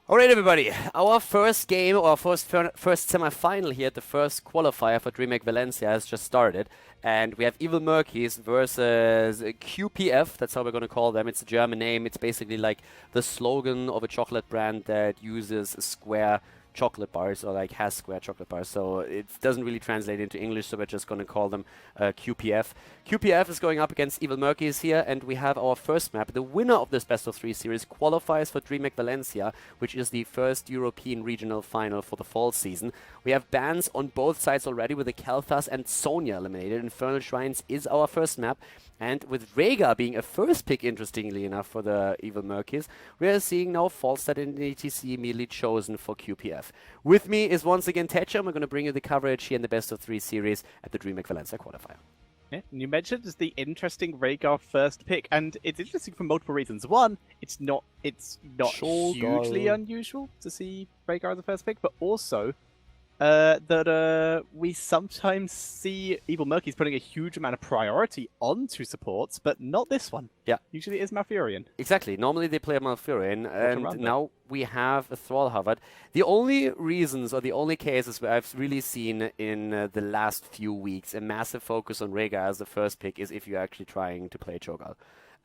Alright everybody, our first game, or first semi-final here at the first qualifier for Dreamhack Valencia has just started. And we have Evil Murkies versus QPF, that's how we're going to call them. It's a German name, it's basically like the slogan of a chocolate brand that uses square chocolate bars, or like has square chocolate bars, so it doesn't really translate into English, so we're just going to call them QPF. QPF is going up against Evil Murkies here, and we have our first map. The winner of this best of 3 series qualifies for Dreamhack Valencia, which is the first European regional final for the fall season. We have bans on both sides already, with the Kalthas and Sonia eliminated. Infernal Shrines is our first map, and with Rhaegar being a first pick, interestingly enough, for the Evil Murkies, we are seeing now Falstad and ETC immediately chosen for QPF. With me is once again Tetcher, and we're going to bring you the coverage here in the best of 3 series at the Dreamhack Valencia Qualifier. Yeah, and you mentioned the interesting Rhaegar first pick, and it's interesting for multiple reasons. One, it's not hugely unusual to see Rhaegar as a first pick, but also that we sometimes see Evil Murkies putting a huge amount of priority onto supports, but not this one. Yeah. Usually it is Malfurion. Exactly. Normally they play Malfurion, and now we have a Thrall Harvard. The only reasons, or the only cases where I've really seen in the last few weeks a massive focus on Rhaegar as the first pick is if you're actually trying to play Cho'Gall.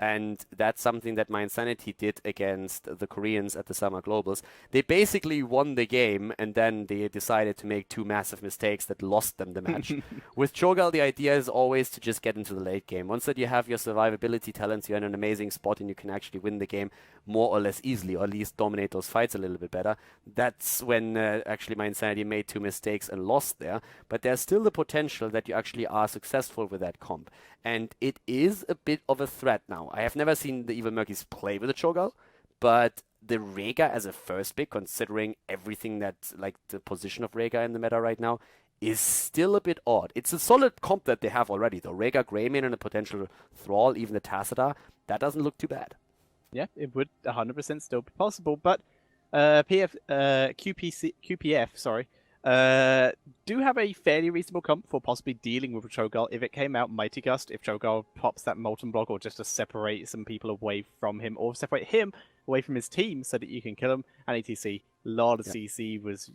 And that's something that My Insanity did against the Koreans at the Summer Globals. They basically won the game, and then they decided to make 2 massive mistakes that lost them the match. With Cho'Gall, the idea is always to just get into the late game. Once that you have your survivability talents, you're in an amazing spot and you can actually win the game more or less easily, or at least dominate those fights a little bit better. That's when actually My Insanity made 2 mistakes and lost there. But there's still the potential that you actually are successful with that comp. And it is a bit of a threat now. I have never seen the Evil Murkies play with a Cho'Gall, but the Rhaegar as a first pick, considering everything that's like the position of Rhaegar in the meta right now, is still a bit odd. It's a solid comp that they have already, though. Rhaegar, Greymane, and a potential Thrall, even the Tassadar, that doesn't look too bad. Yeah, it would 100% still be possible, but QPF, sorry, do have a fairly reasonable comp for possibly dealing with a Cho'Gall if it came out Mighty Gust, if Cho'Gall pops that Molten Block, or just to separate some people away from him, or separate him away from his team so that you can kill him, and etc. A lot of CC was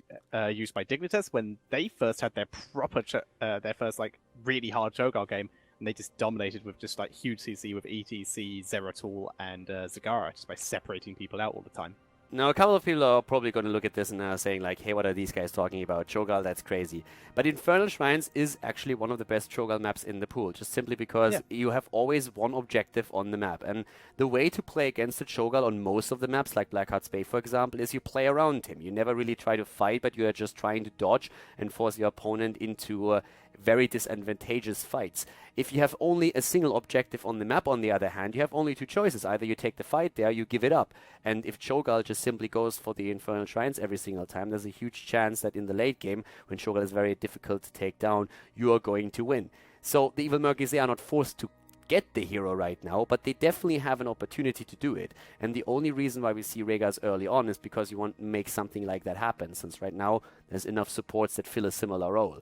used by Dignitas when they first had their proper, their first like really hard Cho'Gall game, and they just dominated with just like huge CC with ETC, Zeratul, and Zagara, just by separating people out all the time. Now, a couple of people are probably going to look at this and saying like, hey, what are these guys talking about? Cho'Gall, that's crazy. But Infernal Shrines is actually one of the best Cho'Gall maps in the pool, just simply because you have always one objective on the map. And the way to play against the Cho'Gall on most of the maps, like Blackheart's Bay, for example, is you play around him. You never really try to fight, but you are just trying to dodge and force your opponent into very disadvantageous fights. If you have only a single objective on the map, on the other hand, you have only 2 choices. Either you take the fight there, you give it up. And if Cho'Gall just simply goes for the Infernal Shrines every single time, there's a huge chance that in the late game, when Cho'Gall is very difficult to take down, you are going to win. So the Evil Murkies, they are not forced to get the hero right now, but they definitely have an opportunity to do it. And the only reason why we see Rhaegar's early on is because you want to make something like that happen, since right now there's enough supports that fill a similar role.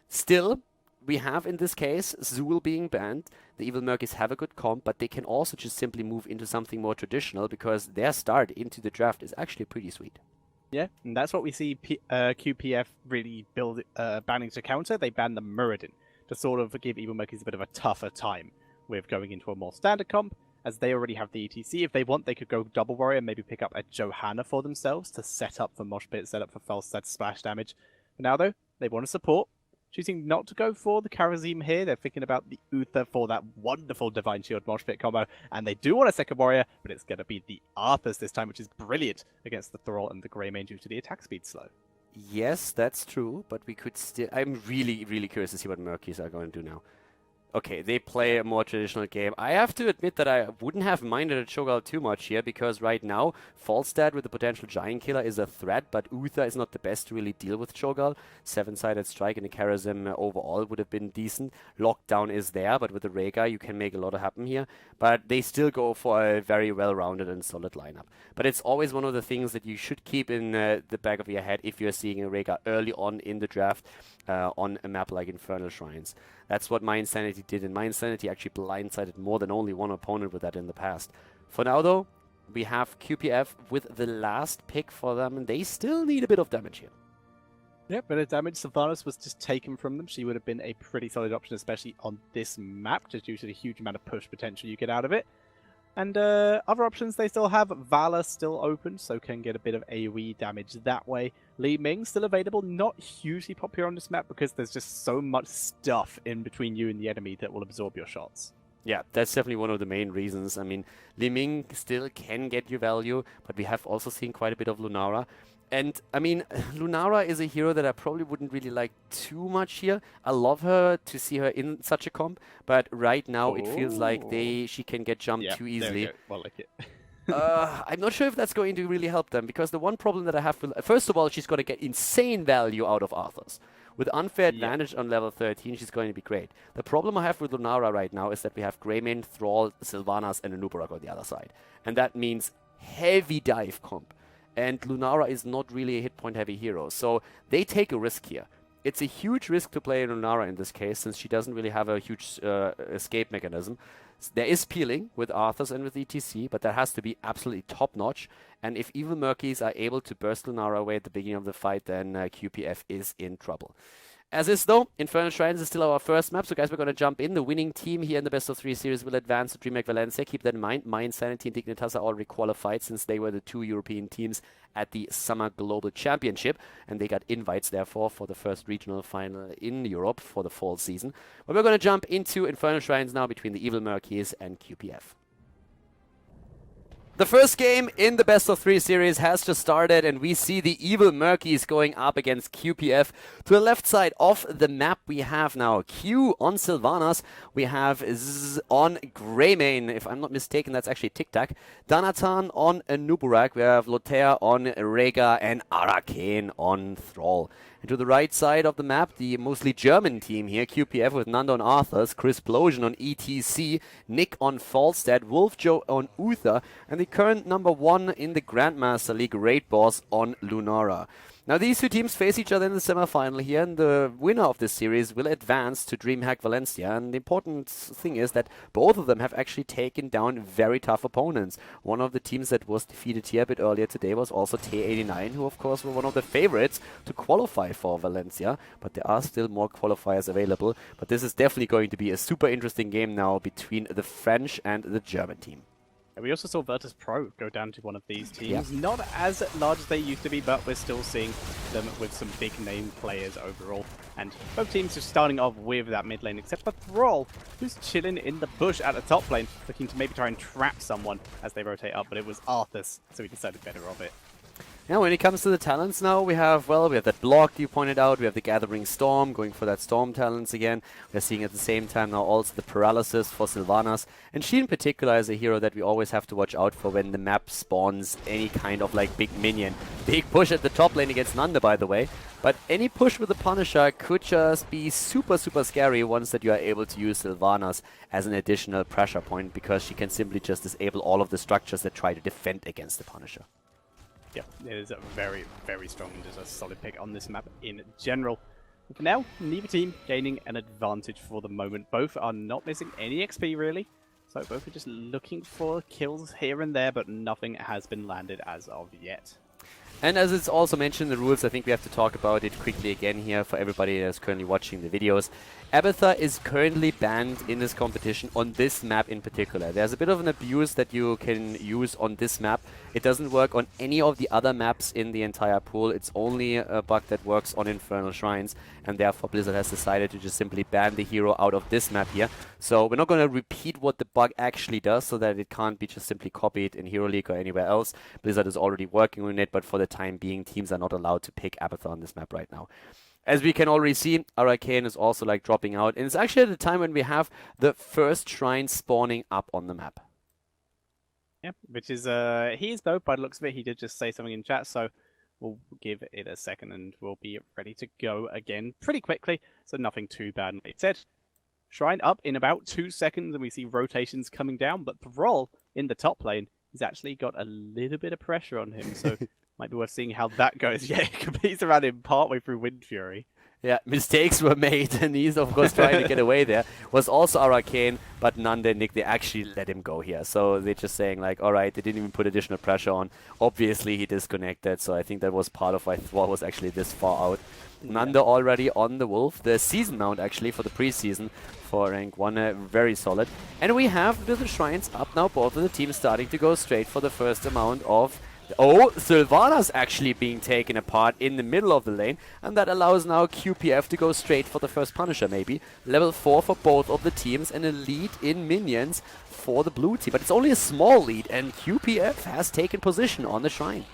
Still, we have in this case Zool being banned. The Evil Murkies have a good comp, but they can also just simply move into something more traditional because their start into the draft is actually pretty sweet. Yeah, and that's what we see QPF really banning to counter. They ban the Muradin to sort of give Evil Murkies a bit of a tougher time with going into a more standard comp, as they already have the ETC. If they want, they could go Double Warrior and maybe pick up a Johanna for themselves to set up for Mosh Pit, set up for Falstad splash damage. But now, though, they want to support. Choosing not to go for the Karazim here. They're thinking about the Uther for that wonderful Divine Shield Mosh Pit combo. And they do want a second warrior, but it's going to be the Arthas this time, which is brilliant against the Thrall and the Greymane due to the attack speed slow. Yes, that's true, but we could still... I'm really, really curious to see what Murkies are going to do now. Okay, they play a more traditional game. I have to admit that I wouldn't have minded a Cho'Gall too much here, because right now, Falstad with the potential Giant Killer is a threat, but Uther is not the best to really deal with Cho'Gall. 7-sided strike and a Karazim overall would have been decent. Lockdown is there, but with the Rhaegar you can make a lot happen here. But they still go for a very well-rounded and solid lineup. But it's always one of the things that you should keep in the back of your head if you're seeing a Rhaegar early on in the draft on a map like Infernal Shrines. That's what My Insanity did, and My Insanity actually blindsided more than only one opponent with that in the past. For now, though, we have QPF with the last pick for them, and they still need a bit of damage here. Yeah, but a damage. Sylvanas was just taken from them. She would have been a pretty solid option, especially on this map, just due to the huge amount of push potential you get out of it. And other options they still have. Vala still open, so can get a bit of AoE damage that way. Li Ming still available, not hugely popular on this map because there's just so much stuff in between you and the enemy that will absorb your shots. Yeah, that's definitely one of the main reasons. I mean, Li Ming still can get you value, but we have also seen quite a bit of Lunara. And, I mean, Lunara is a hero that I probably wouldn't really like too much here. I love her to see her in such a comp, but right now it feels like she can get jumped too easily. There we go. Well, like it. I'm not sure if that's going to really help them, because the one problem that I have with... First of all, she's going to get insane value out of Arthas. With unfair advantage on level 13, she's going to be great. The problem I have with Lunara right now is that we have Greymane, Thrall, Sylvanas, and Anubarak on the other side. And that means heavy dive comp. And Lunara is not really a hit point heavy hero. So they take a risk here. It's a huge risk to play Lunara in this case, since she doesn't really have a huge escape mechanism. There is peeling with Arthas and with ETC, but that has to be absolutely top-notch. And if Evil Murkies are able to burst Lunara away at the beginning of the fight, then QPF is in trouble. As is, though, Infernal Shrines is still our first map, so guys, we're going to jump in. The winning team here in the best of 3 series will advance to Dreamhack Valencia. Keep that in mind. Mind, Sanity, and Dignitas are already qualified, since they were the 2 European teams at the Summer Global Championship, and they got invites, therefore, for the first regional final in Europe for the fall season. But we're going to jump into Infernal Shrines now between the Evil Murkies and QPF. The first game in the best of 3 series has just started, and we see the Evil Murkies going up against QPF. To the left side of the map, we have now Q on Sylvanas, we have Z on Greymane, if I'm not mistaken, that's actually Tic Tac. Danatan on Anubarak, we have Lotea on Rega, and Arcane on Thrall. And to the right side of the map, the mostly German team here, QPF with Nando on Arthas, Chris Plosion on ETC, Nick on Falstad, Wolf Joe on Uther, and the current number 1 in the Grandmaster League raid boss on Lunara. Now these two teams face each other in the semi-final here, and the winner of this series will advance to Dreamhack Valencia. And the important thing is that both of them have actually taken down very tough opponents. One of the teams that was defeated here a bit earlier today was also T89, who of course were one of the favorites to qualify for Valencia, but there are still more qualifiers available. But this is definitely going to be a super interesting game now between the French and the German team. We also saw Virtus Pro go down to one of these teams. Not as large as they used to be, but we're still seeing them with some big name players overall. And both teams are starting off with that mid lane, except for Thrall, who's chilling in the bush at the top lane, looking to maybe try and trap someone as they rotate up, but it was Arthas, so he decided better of it. Now, when it comes to the talents now, we have that block you pointed out, we have the Gathering Storm, going for that Storm talents again. We're seeing at the same time now also the Paralysis for Sylvanas. And she in particular is a hero that we always have to watch out for when the map spawns any kind of like big minion. Big push at the top lane against Nanda, by the way. But any push with the Punisher could just be super, super scary once that you are able to use Sylvanas as an additional pressure point, because she can simply just disable all of the structures that try to defend against the Punisher. Yeah, it is a very, very strong and just a solid pick on this map in general. For now, neither team gaining an advantage for the moment. Both are not missing any XP, really. So both are just looking for kills here and there, but nothing has been landed as of yet. And as it's also mentioned in the rules, I think we have to talk about it quickly again here for everybody that's currently watching the videos. Abathur is currently banned in this competition on this map in particular. There's a bit of an abuse that you can use on this map. It doesn't work on any of the other maps in the entire pool. It's only a bug that works on Infernal Shrines, and therefore Blizzard has decided to just simply ban the hero out of this map here. So we're not going to repeat what the bug actually does, so that it can't be just simply copied in Hero League or anywhere else. Blizzard is already working on it, but for the time being, teams are not allowed to pick Abathur on this map right now. As we can already see, Arcane is also like dropping out, and it's actually at the time when we have the first shrine spawning up on the map. Yeah, which is, he is though, by the looks of it, he did just say something in chat, so we'll give it a second and we'll be ready to go again pretty quickly, so nothing too bad. It said shrine up in about 2 seconds, and we see rotations coming down, but Thrall in the top lane has actually got a little bit of pressure on him, so might be worth seeing how that goes. Yeah, he competes around him partway through Wind Fury. Yeah, mistakes were made, and he's of course trying to get away there. Was also Arcane, but Nanda and Nick, they actually let him go here. So they're just saying like, all right, they didn't even put additional pressure on. Obviously, he disconnected, so I think that was part of why Thrall was actually this far out. Nanda already on the Wolf, the season mount actually for the preseason for rank 1, very solid. And we have the Shrines up now, both of the teams starting to go straight for the first amount of... Oh, Sylvanas actually being taken apart in the middle of the lane, and that allows now QPF to go straight for the first Punisher maybe. Level 4 for both of the teams and a lead in minions for the blue team. But it's only a small lead, and QPF has taken position on the Shrine.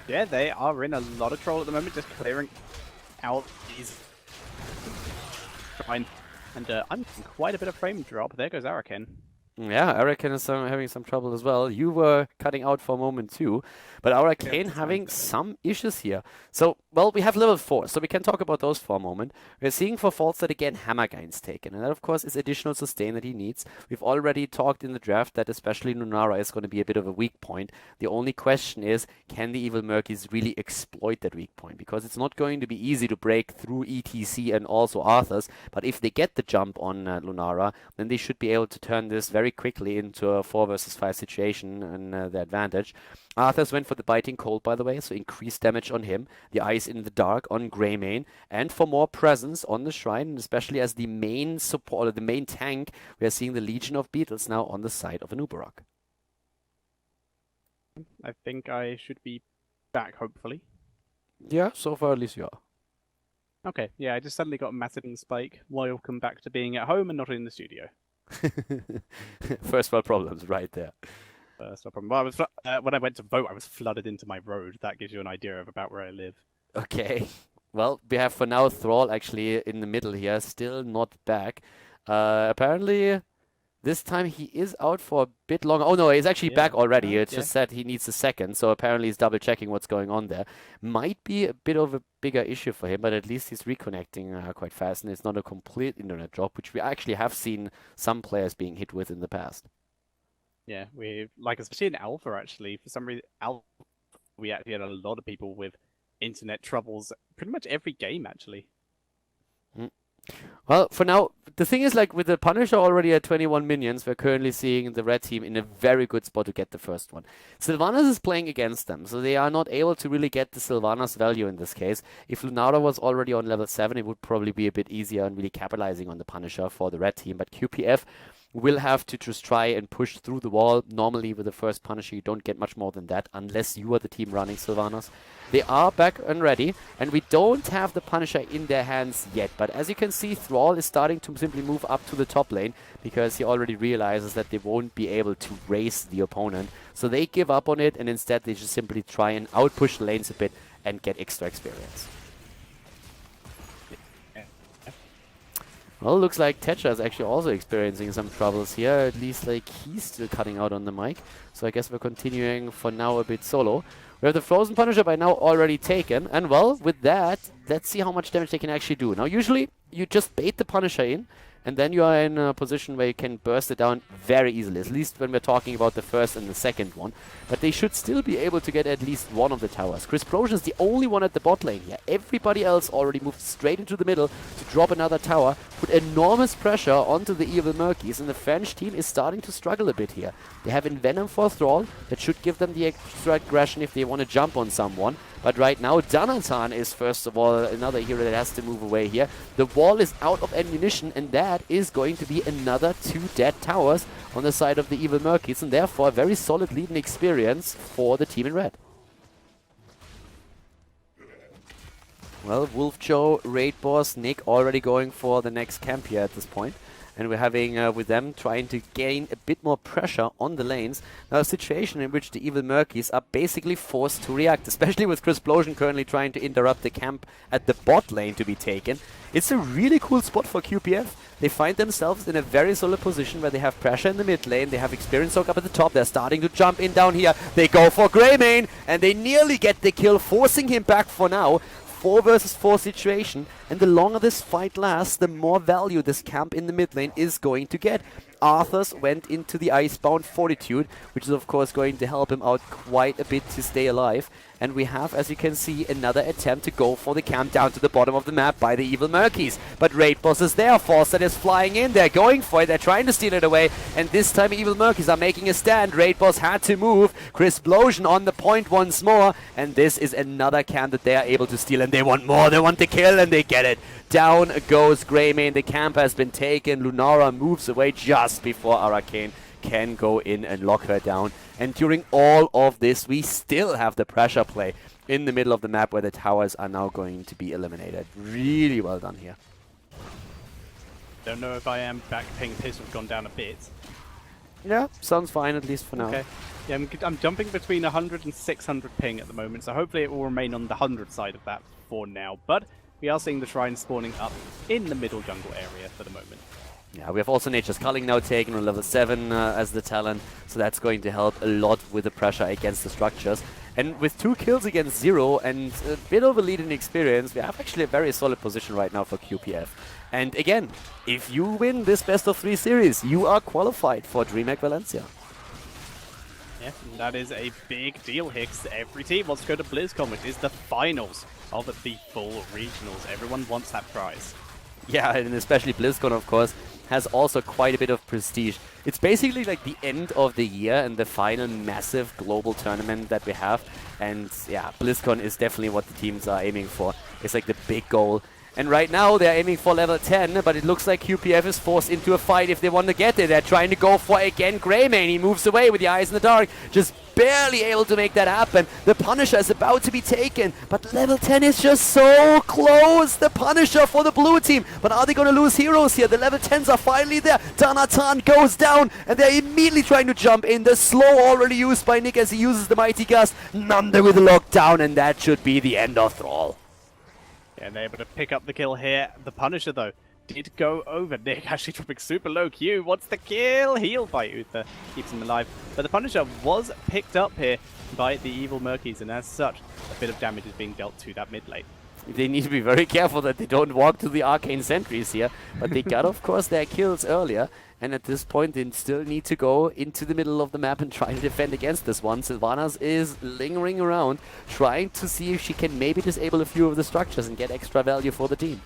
Yeah, they are in a lot of trouble at the moment, just clearing out these Shrine. And I'm getting quite a bit of frame drop. There goes Araken. Yeah, Araken is having some trouble as well. You were cutting out for a moment too, but Araken having some issues here. So, well, we have level 4, so we can talk about those for a moment. We're seeing for False that again Hammergein's taken, and that of course is additional sustain that he needs. We've already talked in the draft that especially Lunara is going to be a bit of a weak point. The only question is, can the Evil Murkies really exploit that weak point? Because it's not going to be easy to break through ETC and also Arthur's, but if they get the jump on Lunara, then they should be able to turn this very quickly into a 4 versus 5 situation and the advantage. Arthur's went for the Biting Cold, by the way, so increased damage on him. The Ice in the Dark on Greymane, and for more presence on the Shrine, and especially as the main support, or the main tank, we are seeing the Legion of Beetles now on the side of Anubarak. I think I should be back, hopefully. Yeah, so far at least you are. Okay, yeah, I just suddenly got a massive spike. Welcome back to being at home and not in the studio. First world problems right there. No problem. Well, when I went to vote, I was flooded into my road. That gives you an idea of about where I live. Okay. Well, we have for now Thrall actually in the middle here, still not back. Apparently, this time he is out for a bit longer. Oh no, he's actually back already. It's just said he needs a second, so apparently he's double checking what's going on there. Might be a bit of a bigger issue for him, but at least he's reconnecting quite fast, and it's not a complete internet drop, which we actually have seen some players being hit with in the past. Yeah, we like especially in Alpha actually. For some reason, Alpha we actually had a lot of people with internet troubles. Pretty much every game actually. Well, for now, the thing is, like, with the Punisher already at 21 minions, we're currently seeing the red team in a very good spot to get the first one. Sylvanas is playing against them, so they are not able to really get the Sylvanas value in this case. If Lunara was already on level 7, it would probably be a bit easier and really capitalizing on the Punisher for the red team, but QPF will have to just try and push through the wall. Normally, with the first Punisher, you don't get much more than that, unless you are the team running Sylvanas. They are back and ready, and we don't have the Punisher in their hands yet. But as you can see, Thrall is starting to simply move up to the top lane, because he already realizes that they won't be able to race the opponent. So they give up on it, and instead they just simply try and outpush the lanes a bit and get extra experience. Well, looks like Tetra is actually also experiencing some troubles here. At least, like, he's still cutting out on the mic. So I guess we're continuing for now a bit solo. We have the Frozen Punisher by now already taken. And, well, with that, let's see how much damage they can actually do. Now, usually, you just bait the Punisher in, and then you are in a position where you can burst it down very easily, at least when we're talking about the first and the second one. But they should still be able to get at least one of the towers. Chrisprosian is the only one at the bot lane here. Everybody else already moved straight into the middle to drop another tower, put enormous pressure onto the Evil Murkies, and the French team is starting to struggle a bit here. They have Envenom for Thrall, that should give them the extra aggression if they want to jump on someone. But right now, Danatan is, first of all, another hero that has to move away here. The wall is out of ammunition, and that is going to be another 2 dead towers on the side of the Evil Murkies, and therefore a very solid lead and experience for the team in red. Well, Wolf Joe, Raid Boss, Nick already going for the next camp here at this point. And we're having, with them, trying to gain a bit more pressure on the lanes. Now, a situation in which the Evil Murkies are basically forced to react, especially with Chrisplosion currently trying to interrupt the camp at the bot lane to be taken. It's a really cool spot for QPF. They find themselves in a very solid position where they have pressure in the mid lane. They have Experience Soak up at the top. They're starting to jump in down here. They go for Greymane, and they nearly get the kill, forcing him back for now. 4 versus 4 situation, and the longer this fight lasts, the more value this camp in the mid lane is going to get. Arthur's went into the Icebound Fortitude, which is of course going to help him out quite a bit to stay alive. And we have, as you can see, another attempt to go for the camp down to the bottom of the map by the Evil Murkies. But Raid Boss is there. Forset is flying in. They're going for it. They're trying to steal it away. And this time Evil Murkies are making a stand. Raid Boss had to move. Crisplosion on the point once more. And this is another camp that they are able to steal. And they want more. They want the kill and they get it. Down goes Greymane. The camp has been taken. Lunara moves away just before Arcane can go in and lock her down. And during all of this, we still have the pressure play in the middle of the map where the towers are now going to be eliminated. Really well done here. Don't know if I am back ping piss have gone down a bit. Yeah, sounds fine, at least for now. Okay. Yeah, I'm jumping between 100 and 600 ping at the moment, so hopefully it will remain on the 100 side of that for now. But we are seeing the shrine spawning up in the middle jungle area for the moment. Yeah, we have also Nature's Culling now taken on level 7 as the talent, so that's going to help a lot with the pressure against the structures. And with 2 kills against 0 and a bit of a lead in experience, we have actually a very solid position right now for QPF. And again, if you win this best of 3 series, you are qualified for Dreamhack Valencia. Yeah, that is a big deal, Hicks. Every team wants to go to BlizzCon, which is the finals of the full regionals. Everyone wants that prize. Yeah, and especially BlizzCon, of course, has also quite a bit of prestige. It's basically like the end of the year and the final massive global tournament that we have. And yeah, BlizzCon is definitely what the teams are aiming for. It's like the big goal. And right now they're aiming for level 10, but it looks like QPF is forced into a fight if they want to get there. They're trying to go for, again, Greymane. He moves away with the eyes in the dark, just barely able to make that happen. The Punisher is about to be taken, but level 10 is just so close. The Punisher for the blue team. But are they going to lose heroes here? The level 10s are finally there. Danatan goes down, and they're immediately trying to jump in. The slow already used by Nick as he uses the Mighty Gust. Nanda with a lockdown, and that should be the end of Thrall. Yeah, and they're able to pick up the kill here. The Punisher, though, did go over. Nick actually dropping super low. Q wants the kill. Heal by Uther. Keeps him alive. But the Punisher was picked up here by the Evil Murkies, and as such, a bit of damage is being dealt to that mid lane. They need to be very careful that they don't walk to the Arcane Sentries here. But they got, of course, their kills earlier. And at this point, they still need to go into the middle of the map and try to defend against this one. Sylvanas is lingering around, trying to see if she can maybe disable a few of the structures and get extra value for the team.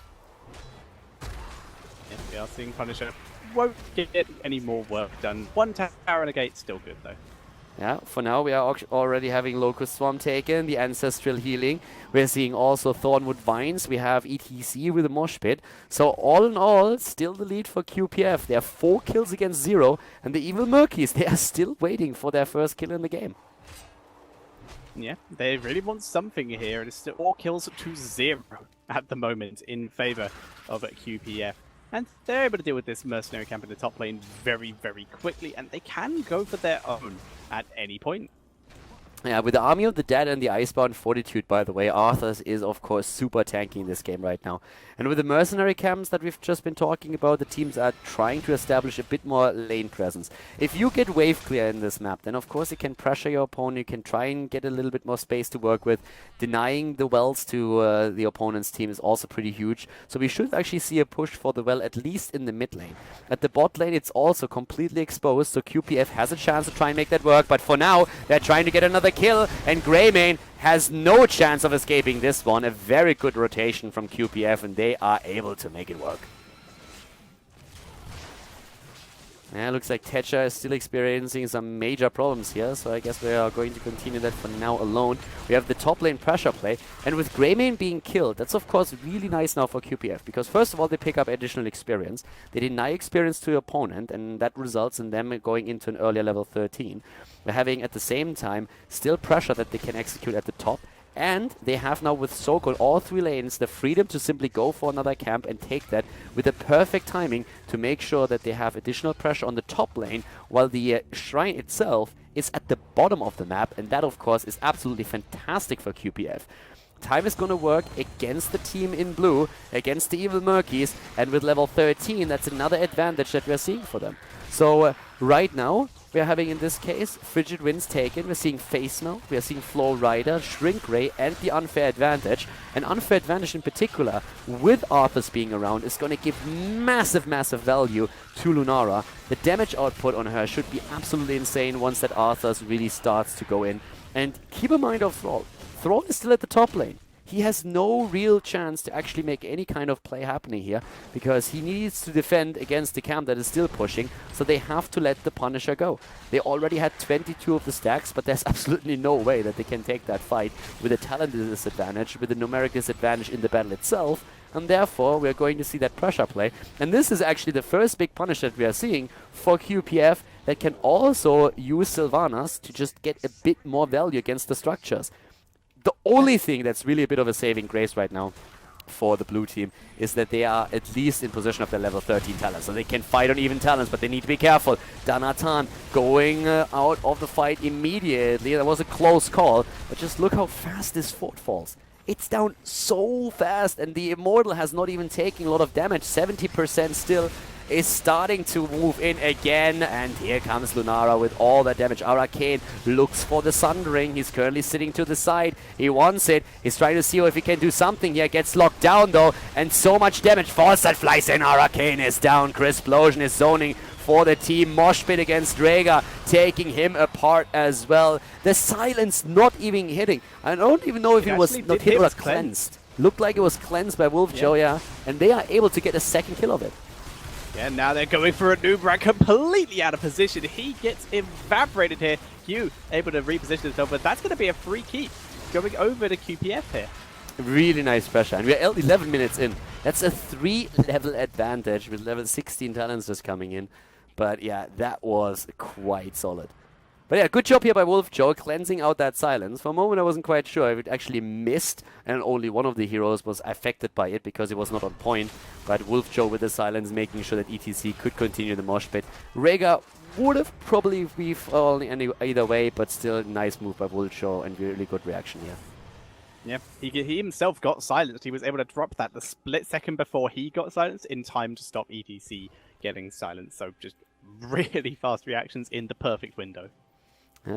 Yes, we are seeing Punisher won't get any more work done. 1 tower and a gate, still good though. Yeah, for now we are already having Locust Swarm taken, the Ancestral Healing. We're seeing also Thornwood Vines. We have ETC with a Mosh Pit. So all in all, still the lead for QPF. They have 4 kills against 0. And the Evil Murkies, they are still waiting for their first kill in the game. Yeah, they really want something here. It's still 4 kills to 0 at the moment in favor of QPF. And they're able to deal with this mercenary camp in the top lane very, very quickly. And they can go for their own at any point. Yeah, with the Army of the Dead and the Icebound Fortitude, by the way, Arthas is, of course, super tanky in this game right now. And with the mercenary camps that we've just been talking about, the teams are trying to establish a bit more lane presence. If you get wave clear in this map, then of course you can pressure your opponent, you can try and get a little bit more space to work with. Denying the wells to the opponent's team is also pretty huge. So we should actually see a push for the well, at least in the mid lane. At the bot lane, it's also completely exposed, so QPF has a chance to try and make that work. But for now, they're trying to get another kill, and Greymane has no chance of escaping this one. A very good rotation from QPF, and they are able to make it work. Yeah, looks like Tetcha is still experiencing some major problems here, so I guess we are going to continue that for now alone. We have the top lane pressure play, and with Greymane being killed, that's of course really nice now for QPF, because first of all they pick up additional experience, they deny experience to your opponent, and that results in them going into an earlier level 13. We're having at the same time still pressure that they can execute at the top, and they have now with Sokol all 3 lanes the freedom to simply go for another camp and take that with the perfect timing to make sure that they have additional pressure on the top lane while the shrine itself is at the bottom of the map, and that of course is absolutely fantastic for QPF. Time is going to work against the team in blue, against the Evil Murkies, and with level 13 that's another advantage that we're seeing for them. So right now we are having in this case Frigid Winds taken, we're seeing Face Melt, we are seeing Flow Rider, Shrink Ray, and the Unfair Advantage. An Unfair Advantage in particular, with Arthas being around, is going to give massive value to Lunara. The damage output on her should be absolutely insane once that Arthas really starts to go in. And keep in mind of Thrall. Thrall is still at the top lane. He has no real chance to actually make any kind of play happening here because he needs to defend against the camp that is still pushing, so they have to let the Punisher go. They already had 22 of the stacks, but there's absolutely no way that they can take that fight with a talent disadvantage, with a numeric disadvantage in the battle itself, and therefore we're going to see that pressure play. And this is actually the first big punish that we are seeing for QPF that can also use Sylvanas to just get a bit more value against the structures. The only thing that's really a bit of a saving grace right now for the blue team is that they are at least in possession of their level 13 talents. So they can fight on even talents, but they need to be careful. Danatan going out of the fight immediately. That was a close call, but just look how fast this fort falls. It's down so fast, and the Immortal has not even taken a lot of damage. 70% still is starting to move in again, and here comes Lunara with all that damage. Arcane looks for the Sundering. He's currently sitting to the side. He wants it. He's trying to see if he can do something here. Gets locked down though, and so much damage. Falls that flies in. Arcane is down. Crisplosion is zoning for the team. Moshpit against Rhaegar, taking him apart as well. The silence not even hitting. I don't even know if it was not hit or cleansed. Looked like it was cleansed by Wolfjo, yeah. And they are able to get a second kill of it. Yeah, now they're going for a Nubrak, completely out of position. He gets evaporated here. Q able to reposition himself, but that's going to be a free keep going over to QPF here. Really nice pressure, and we're 11 minutes in. That's a 3-level advantage with level 16 talents just coming in. But yeah, that was quite solid. But yeah, good job here by Wolfjo, cleansing out that silence. For a moment I wasn't quite sure if it actually missed, and only one of the heroes was affected by it because it was not on point. But Wolfjo with the silence making sure that ETC could continue the mosh pit. Rhaegar would have probably fallen either way, but still nice move by Wolfjo and really good reaction here. Yeah, he himself got silenced. He was able to drop that the split second before he got silenced in time to stop ETC getting silenced. So just really fast reactions in the perfect window.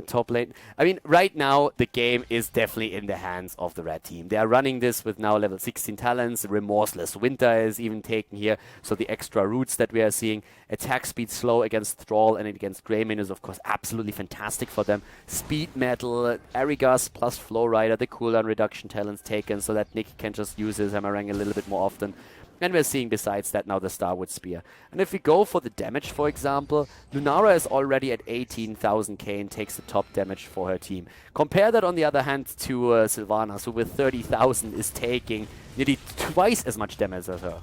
Top lane. I mean, right now, the game is definitely in the hands of the red team. They are running this with now level 16 talents. Remorseless Winter is even taken here. So the extra roots that we are seeing. Attack speed slow against Thrall and against Greymane is, of course, absolutely fantastic for them. Speed Metal, Arigas plus Flow Rider, the cooldown reduction talents taken so that Nick can just use his Hammerang a little bit more often. And we're seeing besides that now the Starwood Spear. And if we go for the damage, for example, Lunara is already at 18,000k and takes the top damage for her team. Compare that on the other hand to Sylvanas, who with 30,000 is taking nearly twice as much damage as her.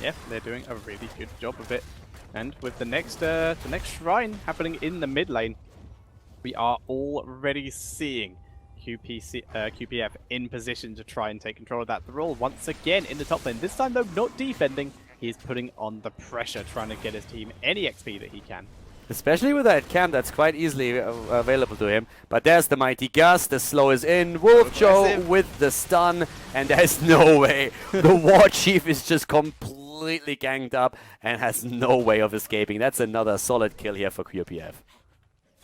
Yeah, they're doing a really good job of it. And with the next shrine happening in the mid lane, we are already seeing QPF in position to try and take control of that Thrall once again in the top lane. This time though, not defending. He's putting on the pressure, trying to get his team any XP that he can. Especially with that camp that's quite easily available to him. But there's the Mighty Gust, the slow is in. Wolfjo with the stun, and there's no way. The War Chief is just completely ganged up and has no way of escaping. That's another solid kill here for QPF.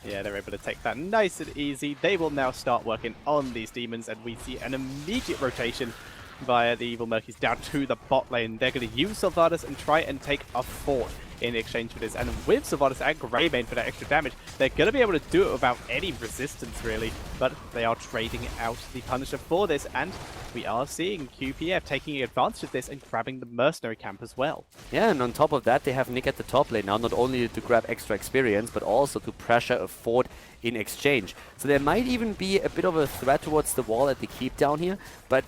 Yeah, they're able to take that nice and easy. They will now start working on these demons, and we see an immediate rotation via the Evil Murkies down to the bot lane. They're going to use Sylvanas and try and take a fort in exchange for this. And with Sylvanas and Greymane for that extra damage, they're going to be able to do it without any resistance, really. But they are trading out the Punisher for this, and we are seeing QPF taking advantage of this and grabbing the mercenary camp as well. Yeah, and on top of that, they have Nick at the top lane now, not only to grab extra experience, but also to pressure a fort in exchange. So there might even be a bit of a threat towards the wall at the keep down here, but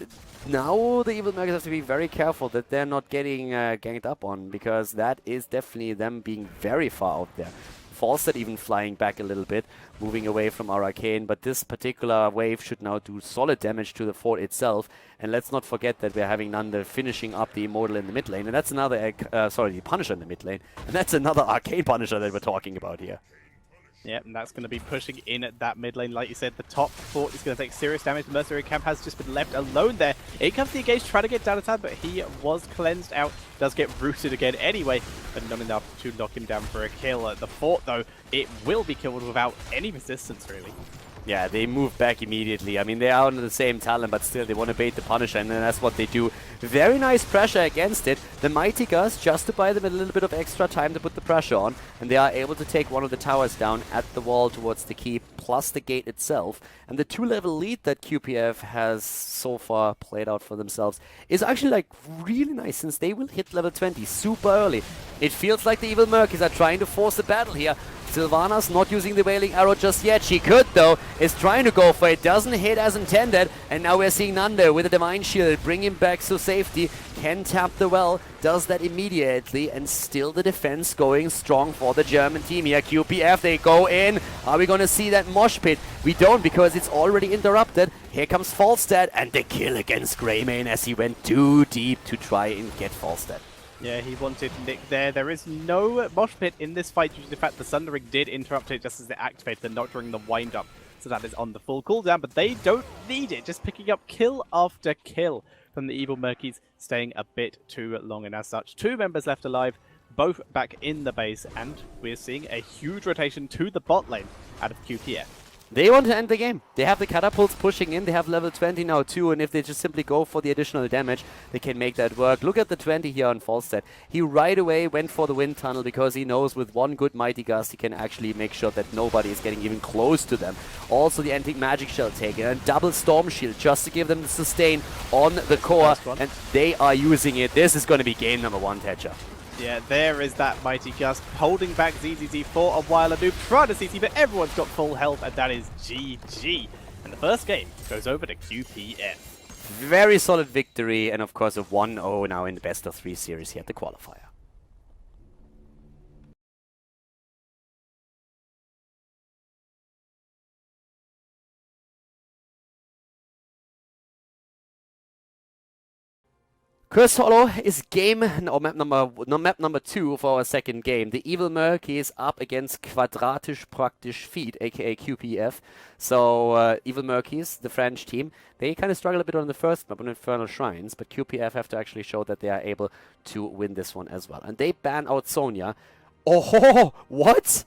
now the Evil Murkies have to be very careful that they're not getting ganged up on, because that is definitely them being very far out there. Falstad even flying back a little bit, moving away from Arcane, but this particular wave should now do solid damage to the fort itself. And let's not forget that we're having Nanda finishing up the Immortal in the mid lane, and that's another, the Punisher in the mid lane, and that's another Arcane Punisher that we're talking about here. Yep, and that's going to be pushing in at that mid lane. Like you said, the top fort is going to take serious damage. The Mercenary camp has just been left alone there. In comes the engage, trying to get down a tad, but he was cleansed out. Does get rooted again anyway, but not enough to knock him down for a kill. The fort, though, it will be killed without any resistance, really. Yeah, they move back immediately. I mean, they are on the same talent, but still they want to bait the Punisher, and then that's what they do. Very nice pressure against it. The Mighty Gus just to buy them a little bit of extra time to put the pressure on, and they are able to take one of the towers down at the wall towards the keep, plus the gate itself. And the 2-level lead that QPF has so far played out for themselves is actually like really nice, since they will hit level 20 super early. It feels like the Evil Murkies are trying to force the battle here. Sylvana's not using the Wailing Arrow just yet. She could, though. Is trying to go for it. Doesn't hit as intended. And now we're seeing Nando with a Divine Shield. Bring him back to safety. Can tap the well. Does that immediately. And still the defense going strong for the German team here. QPF, they go in. Are we going to see that mosh pit? We don't, because it's already interrupted. Here comes Falstad. And the kill against Greymane as he went too deep to try and get Falstad. Yeah, he wanted Nick there. There is no mosh pit in this fight due to the fact the Sundering did interrupt it just as it activated and not during the wind-up. So that is on the full cooldown, but they don't need it. Just picking up kill after kill from the Evil Murkies, staying a bit too long. And as such, 2 members left alive, both back in the base, and we're seeing a huge rotation to the bot lane out of QPF. They want to end the game. They have the catapults pushing in. They have level 20 now too, and if they just simply go for the additional damage, they can make that work. Look at the 20 here on Falstad. He right away went for the wind tunnel because he knows with one good Mighty Gust he can actually make sure that nobody is getting even close to them. Also the anti-magic shell taken, and double storm shield just to give them the sustain on the core, and they are using it. This is going to be game number 1, Tetcher. Yeah, there is that Mighty Gust holding back ZZZ for a while. A noob trying to CC, but everyone's got full health, and that is GG. And the first game goes over to QPF. Very solid victory, and of course a 1-0 now in the best of 3 series here at the qualifier. Curse Hollow is map number 2 for our second game. The Evil Murkies up against Quadratisch Praktisch Feed, aka QPF. So Evil Murkies, the French team, they kind of struggle a bit on the first map on Infernal Shrines, but QPF have to actually show that they are able to win this one as well. And they ban out Sonya. Oh, what?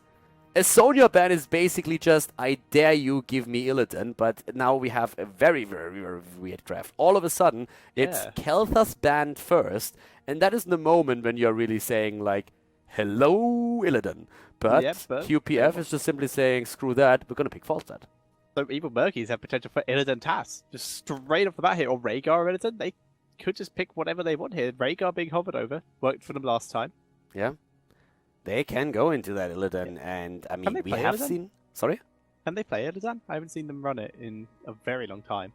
A Sonya ban is basically just, I dare you, give me Illidan, but now we have a very, very, very weird draft. All of a sudden, it's Kel'Thas banned first, and that is the moment when you're really saying, like, hello, Illidan. But QPF is just simply saying, screw that, we're going to pick Falstad. So Evil Murkies have potential for Illidan TAS. Just straight off the bat here, or Rhaegar or Illidan. They could just pick whatever they want here. Rhaegar being hovered over, worked for them last time. Yeah. They can go into that Illidan, and I mean, we have seen... Sorry? Can they play Illidan? I haven't seen them run it in a very long time.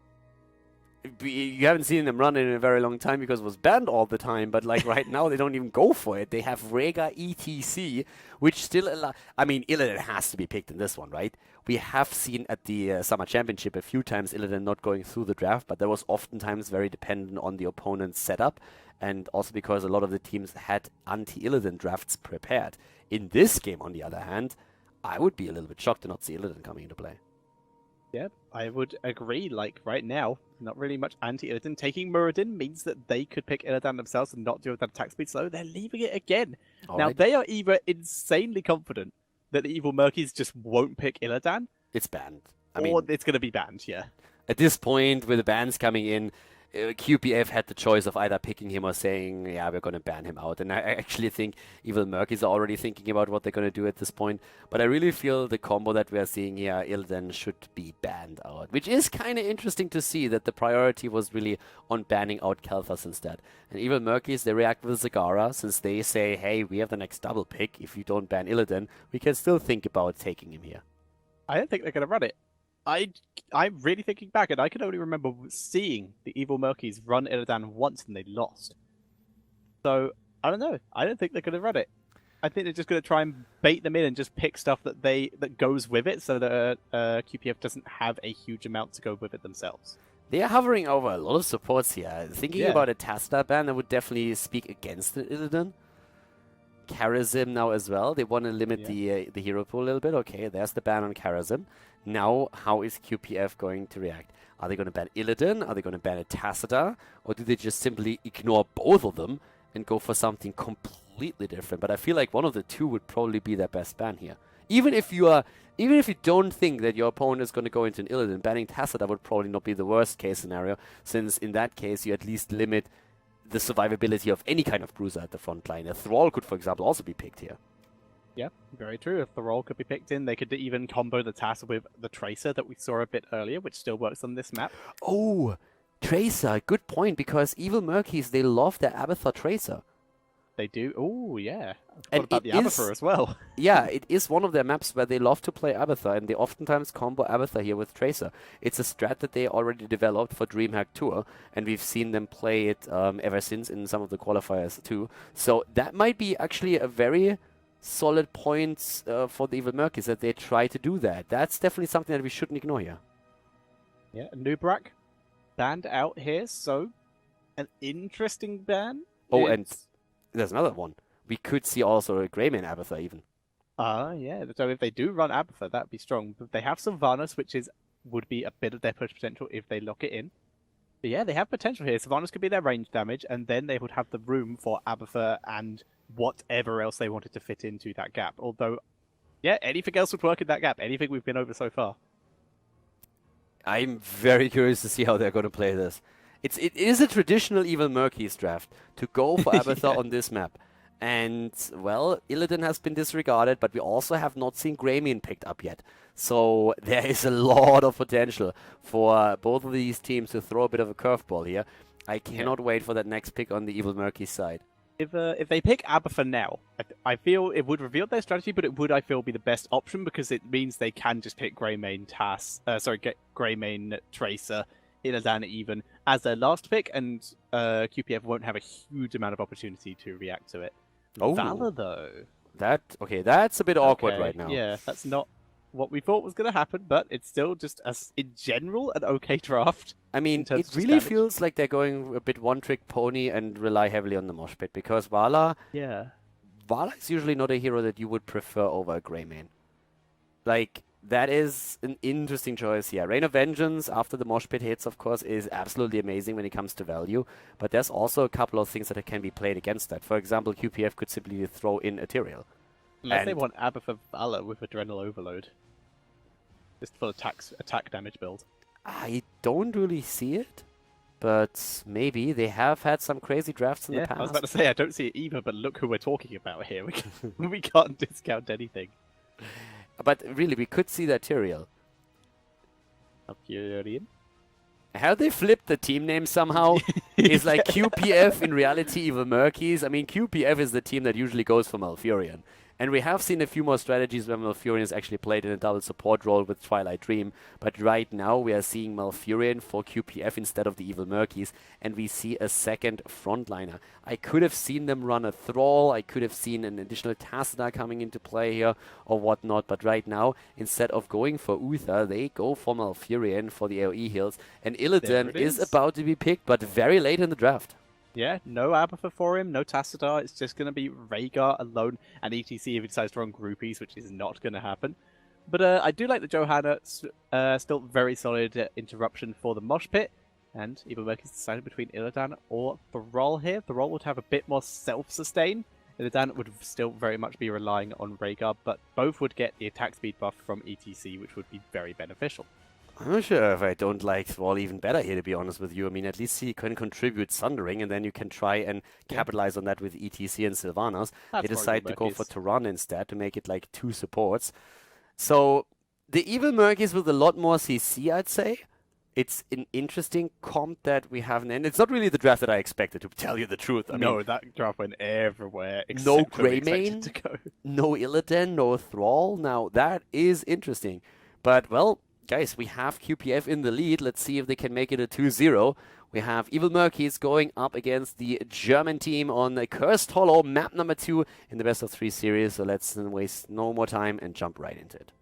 You haven't seen them run it in a very long time because it was banned all the time, but like right now they don't even go for it. They have Rhaegar ETC, which still I mean, Illidan has to be picked in this one, right? We have seen at the Summer Championship a few times Illidan not going through the draft, but that was oftentimes very dependent on the opponent's setup, and also because a lot of the teams had anti-Illidan drafts prepared. In this game, on the other hand, I would be a little bit shocked to not see Illidan coming into play. Yeah, I would agree. Like, right now, not really much anti-Illidan. Taking Muradin means that they could pick Illidan themselves and not deal with that attack speed slow. They're leaving it again. Now, they are either insanely confident that the Evil Murkies just won't pick Illidan. It's banned. Or it's going to be banned, yeah. At this point, with the bans coming in, QPF had the choice of either picking him or saying, yeah, we're going to ban him out. And I actually think Evil Murkies are already thinking about what they're going to do at this point. But I really feel the combo that we're seeing here, Illidan, should be banned out. Which is kind of interesting to see that the priority was really on banning out Kel'Thas instead. And Evil Murkies, they react with Zagara, since they say, hey, we have the next double pick. If you don't ban Illidan, we can still think about taking him here. I don't think they're going to run it. I'm really thinking back, and I can only remember seeing the Evil Murkies run Illidan once and they lost. So, I don't know. I don't think they're going to run it. I think they're just going to try and bait them in and just pick stuff that goes with it, so that QPF doesn't have a huge amount to go with it themselves. They are hovering over a lot of supports here. Thinking about a Tastar ban, that would definitely speak against Illidan. Karazim now as well. They want to limit the hero pool a little bit. Okay, there's the ban on Karazim. Now, how is QPF going to react? Are they going to ban Illidan? Are they going to ban a Tassadar? Or do they just simply ignore both of them and go for something completely different? But I feel like one of the two would probably be their best ban here. Even if you don't think that your opponent is going to go into an Illidan, banning Tassadar would probably not be the worst case scenario, since in that case you at least limit the survivability of any kind of bruiser at the front line. A Thrall could, for example, also be picked here. Yeah, very true. If the role could be picked in, they could even combo the Tassel with the Tracer that we saw a bit earlier, which still works on this map. Oh, Tracer, good point, because Evil Murkies, they love their Abathur Tracer. They do. Oh, yeah. And What about the Abathur as well? Yeah, it is one of their maps where they love to play Abathur, and they oftentimes combo Abathur here with Tracer. It's a strat that they already developed for Dreamhack Tour, and we've seen them play it ever since in some of the qualifiers too. So that might be actually a very solid point for the Evil Murkies, that they try to do that. That's definitely something that we shouldn't ignore here. Yeah, Nubrak banned out here, so an interesting ban. Oh, and there's another one. We could see also a Greymane Abathur even. Yeah. So if they do run Abathur, that'd be strong. But they have Sylvanas, which would be a bit of their push potential if they lock it in. But yeah, they have potential here. Sylvanas could be their range damage, and then they would have the room for Abathur and whatever else they wanted to fit into that gap. Although, yeah, anything else would work in that gap. Anything we've been over so far. I'm very curious to see how they're going to play this. It is a traditional Evil Murkies draft to go for Abathur on this map. And, well, Illidan has been disregarded, but we also have not seen Greymane picked up yet. So there is a lot of potential for both of these teams to throw a bit of a curveball here. I cannot wait for that next pick on the Evil Murkies side. If they pick Abathur now, I feel it would reveal their strategy, but it would, I feel, be the best option because it means they can just pick Greymane Greymane Tracer, Illidan even, as their last pick, and QPF won't have a huge amount of opportunity to react to it. Oh. Valor, though. That's a bit awkward right now. Yeah, that's not what we thought was going to happen, but it's still just, in general, an okay draft. I mean, it really feels like they're going a bit one-trick pony and rely heavily on the mosh pit, because Vala is usually not a hero that you would prefer over a Greymane. Like, that is an interesting choice here. Reign of Vengeance, after the mosh pit hits, of course, is absolutely amazing when it comes to value, but there's also a couple of things that can be played against that. For example, QPF could simply throw in Ethereal. Unless they want Abathur Valor with Adrenal Overload. Just for attack damage build. I don't really see it, but maybe. They have had some crazy drafts in the past. I was about to say, I don't see it either, but look who we're talking about here. We can't discount anything. But really, we could see that Tyrael. Malfurion? How they flipped the team name somehow is like QPF in reality Evil Murkies. I mean, QPF is the team that usually goes for Malfurion. And we have seen a few more strategies where Malfurion is actually played in a double support role with Twilight Dream. But right now we are seeing Malfurion for QPF instead of the Evil Murkies. And we see a second frontliner. I could have seen them run a Thrall. I could have seen an additional Tassadar coming into play here or whatnot. But right now, instead of going for Uther, they go for Malfurion for the AoE heals. And Illidan is about to be picked, but very late in the draft. Yeah, no Abathur for him, no Tassadar. It's just going to be Rhaegar alone and ETC if he decides to run groupies, which is not going to happen. But I do like the Johanna, still very solid interruption for the mosh pit. And Evil Murkies decided between Illidan or Thrall here. Thrall would have a bit more self-sustain. Illidan would still very much be relying on Rhaegar, but both would get the attack speed buff from ETC, which would be very beneficial. I'm not sure if I don't like Thrall even better here, to be honest with you. I mean, at least he can contribute Sundering, and then you can try and capitalize on that with ETC and Sylvanas. They decide to go for Tyrann instead to make it like 2 supports. So, the Evil Murkies with a lot more CC, I'd say. It's an interesting comp that we haven't, and it's not really the draft that I expected, to tell you the truth. I mean, that draft went everywhere. No Greymane, no Illidan, no Thrall. Now, that is interesting. But, well, guys, we have QPF in the lead. Let's see if they can make it a 2-0. We have Evil Murkies going up against the German team on the Cursed Hollow, map number 2 in the best of 3 series. So let's waste no more time and jump right into it.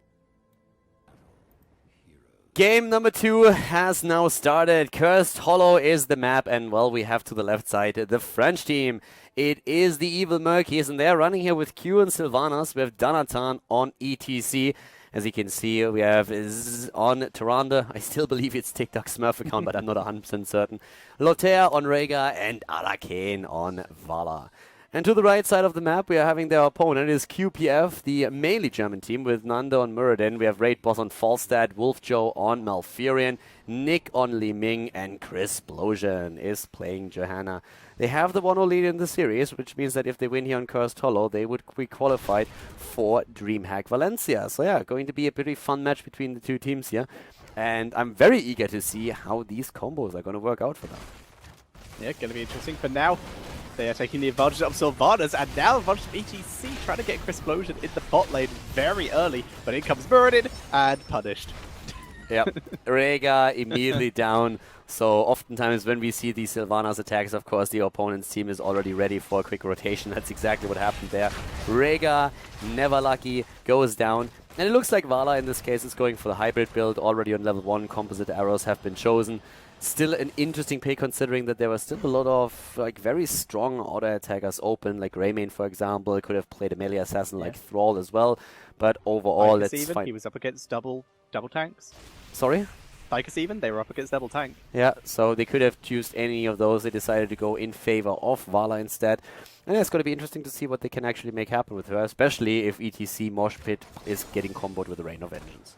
Game number 2 has now started. Cursed Hollow is the map, and, well, we have to the left side the French team. It is the Evil Murkies, and they're running here with Q and Sylvanas with Danatan on ETC. As you can see, we have on Tyrande. I still believe it's TikTok Smurf account, but I'm not 100% certain. Lothair on Rhaegar and Arcane on Vala. And to the right side of the map, we are having their opponent is QPF, the mainly German team, with Nando on Muradin. We have Raid Boss on Falstad, Wolf Joe on Malfurion, Nick on Li Ming, and Chris Explosion is playing Johanna. They have the 1-0 lead in the series, which means that if they win here on Cursed Hollow, they would be qualified for Dreamhack Valencia. So yeah, going to be a pretty fun match between the two teams here. And I'm very eager to see how these combos are going to work out for them. Yeah, going to be interesting. For now, they are taking the advantage of Sylvanas, and now the advantage of ETC trying to get Chris Explosion in the bot lane very early. But in comes Muradin and punished. Yeah, Rega immediately down. So oftentimes when we see these Sylvanas attacks, of course, the opponent's team is already ready for a quick rotation. That's exactly what happened there. Rega, never lucky, goes down. And it looks like Vala in this case is going for the hybrid build. Already on level 1, composite arrows have been chosen. Still an interesting pick considering that there were still a lot of like very strong auto attackers open, like Raymain for example. Could have played a melee assassin like Thrall as well. But overall, that's fine. He was up against double tanks. Sorry? Tychus even, they were up against double tank. Yeah, so they could have used any of those. They decided to go in favor of Vala instead. And it's going to be interesting to see what they can actually make happen with her, especially if ETC Mosh Pit is getting comboed with the Rain of Vengeance.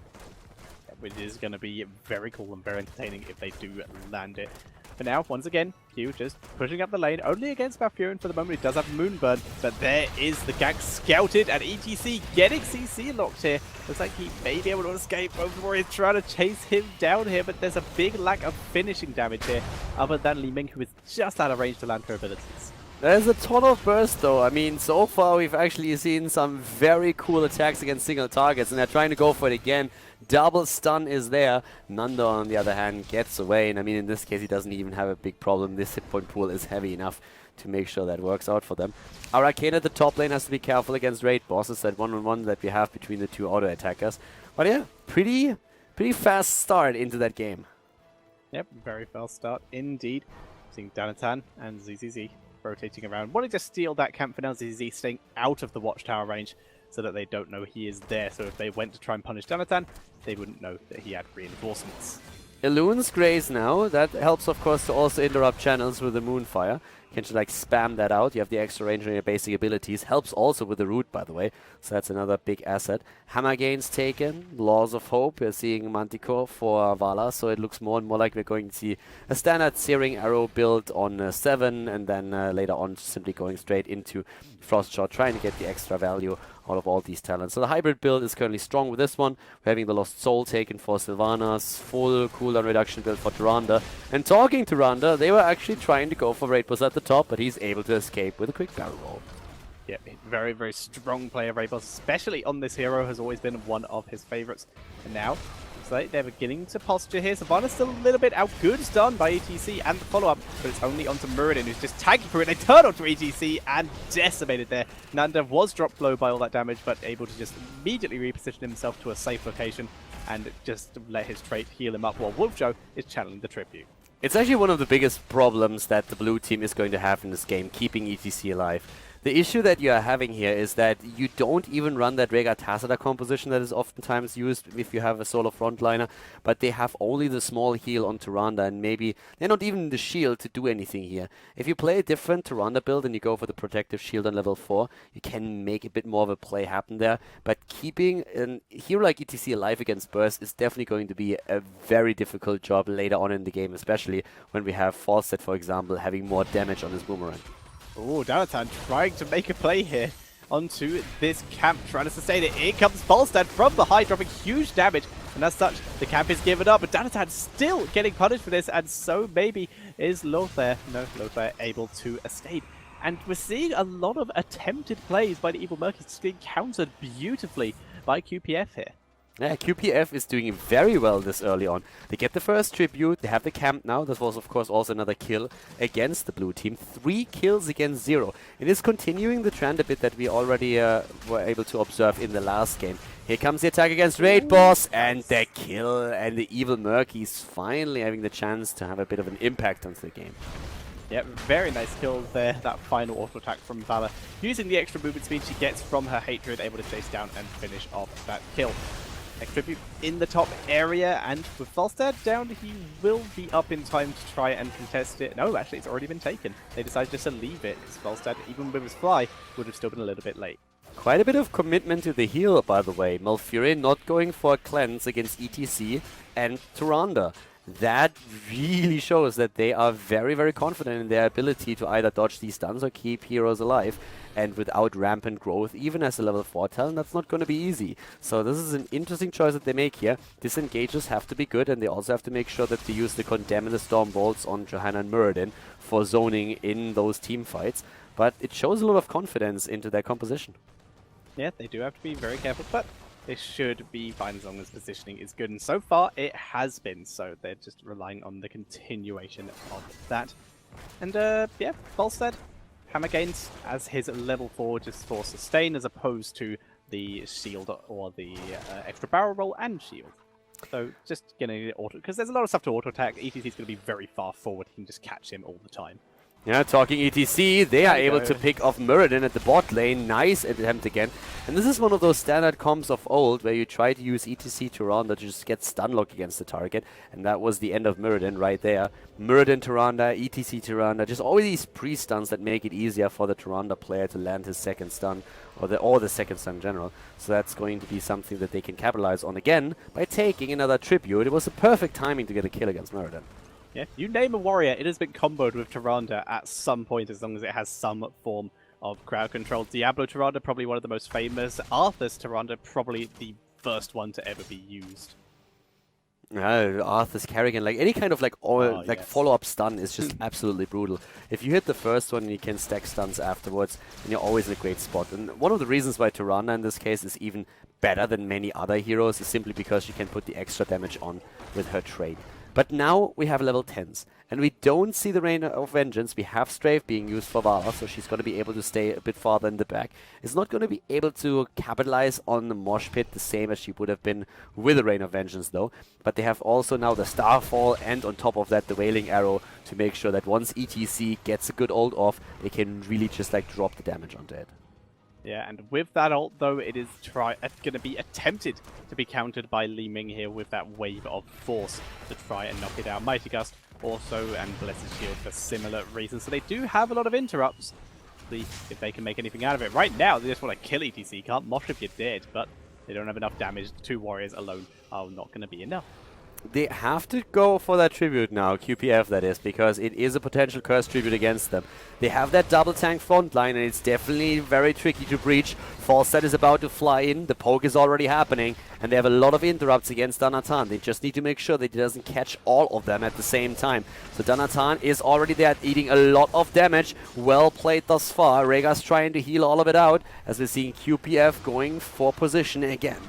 It is going to be very cool and very entertaining if they do land it. For now, once again, Q just pushing up the lane, only against Malfurion for the moment. He does have Moonburn, but there is the gank scouted, and ETC getting CC locked here. Looks like he may be able to escape. Both Warriors trying to chase him down here, but there's a big lack of finishing damage here, other than Li Ming, who is just out of range to land her abilities. There's a ton of burst though. I mean, so far we've actually seen some very cool attacks against single targets, and they're trying to go for it again. Double stun is there. Nando, on the other hand, gets away, and I mean, in this case, he doesn't even have a big problem. This hit point pool is heavy enough to make sure that works out for them. Our Arcane at the top lane has to be careful against raid bosses, that one-on-one that we have between the two auto attackers. But yeah, pretty fast start into that game. Yep, very fast start indeed. Seeing Danatan and ZZZ rotating around, wanting to steal that camp for now. ZZZ staying out of the watchtower range so that they don't know he is there. So if they went to try and punish Danatan, they wouldn't know that he had reinforcements. Illune's Grace now. That helps, of course, to also interrupt channels with the Moonfire. You can just like spam that out. You have the extra range on your basic abilities. Helps also with the root, by the way. So that's another big asset. Hammer gains taken. Laws of Hope. We're seeing Manticore for Vala. So it looks more and more like we're going to see a standard Searing Arrow build on 7. And then later on simply going straight into Frost Shot. Trying to get the extra value out of all these talents. So the hybrid build is currently strong with this one. We're having the Lost Soul taken for Sylvanas, full cooldown reduction build for Tyrande. And talking to Tyrande, they were actually trying to go for Raid Boss at the top, but he's able to escape with a quick barrel roll. Yeah, very, very strong player, Raid Boss, especially on this hero, has always been one of his favorites. And now, looks like they're beginning to posture here. Sylvanas still a little bit outgood done by ETC and the follow-up, but it's only onto Muradin, who's just tagging through it. They turn onto ETC and decimated there. Nanda was dropped low by all that damage, but able to just immediately reposition himself to a safe location and just let his trait heal him up while Wolfjo is channeling the tribute. It's actually one of the biggest problems that the blue team is going to have in this game, keeping ETC alive. The issue that you are having here is that you don't even run that Rega Tacita composition that is oftentimes used if you have a solo frontliner, but they have only the small heal on Tyrande, and maybe they're not even the shield to do anything here. If you play a different Tyrande build and you go for the protective shield on level 4, you can make a bit more of a play happen there, but keeping a hero like ETC alive against burst is definitely going to be a very difficult job later on in the game, especially when we have Falstad, for example, having more damage on his boomerang. Oh, Danatan trying to make a play here onto this camp, trying to sustain it. Here comes Falstad from behind, dropping huge damage. And as such, the camp is given up. But Danatan still getting punished for this. And so maybe is Lothar. No, Lothar able to escape. And we're seeing a lot of attempted plays by the Evil Murkies being countered beautifully by QPF here. Yeah, QPF is doing very well this early on. They get the first tribute, they have the camp now. This was, of course, also another kill against the blue team. 3 kills against 0. It is continuing the trend a bit that we already were able to observe in the last game. Here comes the attack against Raid Boss, and the kill, and the Evil Murkies finally having the chance to have a bit of an impact on the game. Yep, very nice kill there, that final auto attack from Vala. Using the extra movement speed she gets from her Hatred, able to chase down and finish off that kill. Next tribute in the top area, and with Falstad down, he will be up in time to try and contest it. No, actually, it's already been taken. They decided just to leave it. Falstad, even with his fly, would have still been a little bit late. Quite a bit of commitment to the heal, by the way. Malfurion not going for a cleanse against ETC and Tyrande. That really shows that they are very, very confident in their ability to either dodge these stuns or keep heroes alive. And without rampant growth, even as a level 4 talent, that's not going to be easy. So this is an interesting choice that they make here. Disengages have to be good, and they also have to make sure that they use the Condemn and the Storm Bolts on Johanna and Muradin for zoning in those team fights. But it shows a lot of confidence into their composition. Yeah, they do have to be very careful, but they should be fine as long as positioning is good. And so far, it has been, so they're just relying on the continuation of that. And yeah, Falstad, Hammer gains as his level 4 just for sustain as opposed to the shield or the extra barrel roll and shield. So just getting it auto, because there's a lot of stuff to auto attack. ETC is going to be very far forward. You can just catch him all the time. Yeah, talking ETC, they are able to pick off Muradin at the bot lane. Nice attempt again. And this is one of those standard comps of old where you try to use ETC Tyrande to just get stun lock against the target. And that was the end of Muradin right there. Muradin Tyrande, ETC Tyrande, just all these pre-stuns that make it easier for the Tyrande player to land his second stun, or the second stun in general. So that's going to be something that they can capitalize on again by taking another tribute. It was a perfect timing to get a kill against Muradin. Yeah, you name a warrior, it has been comboed with Tyrande at some point as long as it has some form of crowd control. Diablo Tyrande, probably one of the most famous. Arthur's Tyrande, probably the first one to ever be used. Arthur's Kerrigan, like any kind of follow-up stun is just absolutely brutal. If you hit the first one, you can stack stuns afterwards, and you're always in a great spot. And one of the reasons why Tyrande in this case is even better than many other heroes is simply because she can put the extra damage on with her trade. But now we have level 10s, and we don't see the Rain of Vengeance. We have Strafe being used for Vala, so she's going to be able to stay a bit farther in the back. Is not going to be able to capitalize on the Mosh Pit the same as she would have been with the Rain of Vengeance, though. But they have also now the Starfall, and on top of that the Wailing Arrow to make sure that once ETC gets a good ult off, they can really just like drop the damage onto it. Yeah, and with that ult, though, it is going to be attempted to be countered by Li Ming here with that wave of force to try and knock it out. Mighty Gust also, and Blessed Shield for similar reasons. So they do have a lot of interrupts. See if they can make anything out of it. Right now, they just want to kill ETC. Can't mosh if you're dead, but they don't have enough damage. 2 warriors alone are not going to be enough. They have to go for that tribute now, QPF that is, because it is a potential curse tribute against them. They have that double tank front line, and it's definitely very tricky to breach. Falstad is about to fly in, the poke is already happening, and they have a lot of interrupts against Danatan. They just need to make sure that he doesn't catch all of them at the same time. So Danatan is already there, eating a lot of damage. Well played thus far. Rhaegar's trying to heal all of it out, as we're seeing QPF going for position again.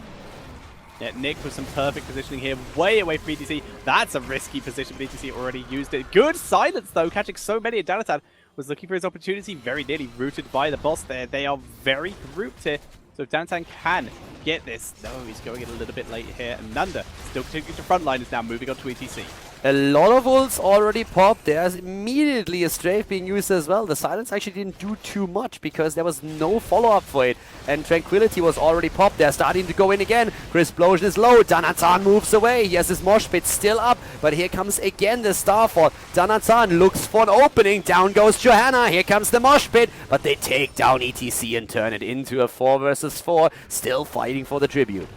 Yeah, Nick with some perfect positioning here, way away from ETC. That's a risky position, but ETC already used it. Good silence, though, catching so many. Danatan was looking for his opportunity, very nearly rooted by the boss there. They are very grouped here, so if Danatan can get this. No, he's going in a little bit late here. And Nanda, still taking to front line, is now moving on to ETC. A lot of ults already popped. There's immediately a strafe being used as well. The silence actually didn't do too much because there was no follow-up for it. And Tranquility was already popped. They're starting to go in again. Crisplosion is low. Danatan moves away. He has his Mosh Pit still up. But here comes again the Starfall. Danatan looks for an opening. Down goes Johanna. Here comes the Mosh Pit. But they take down ETC and turn it into a 4 versus 4. Still fighting for the tribute.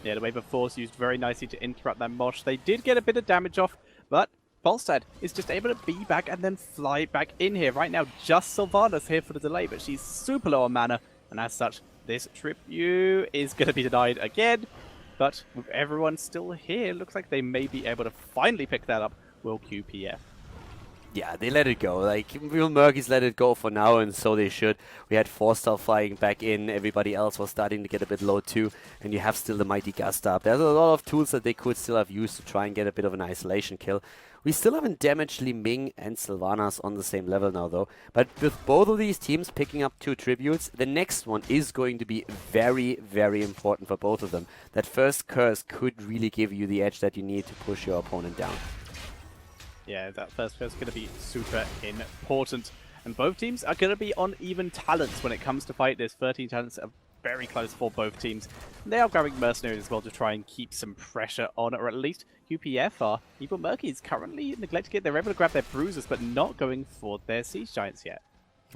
Yeah, the wave of force used very nicely to interrupt that mosh. They did get a bit of damage off, but Falstad is just able to be back and then fly back in here. Right now, just Sylvanas here for the delay, but she's super low on mana, and as such, this tribute is going to be denied again. But with everyone still here, looks like they may be able to finally pick that up. Will QPF. Yeah, they let it go. Like, Evil Murkies let it go for now, and so they should. We had 4-star flying back in. Everybody else was starting to get a bit low too, and you have still the Mighty Gust up. There's a lot of tools that they could still have used to try and get a bit of an isolation kill. We still haven't damaged Li Ming and Sylvanas on the same level now, though. But with both of these teams picking up 2 tributes, the next one is going to be very, very important for both of them. That first curse could really give you the edge that you need to push your opponent down. Yeah, that first curse is going to be super important. And both teams are going to be on even talents when it comes to fight. There's 13 talents very close for both teams. They are grabbing Mercenaries as well to try and keep some pressure on, or at least QPF are. Evil Murkies currently neglecting it. They're able to grab their bruisers, but not going for their Siege Giants yet.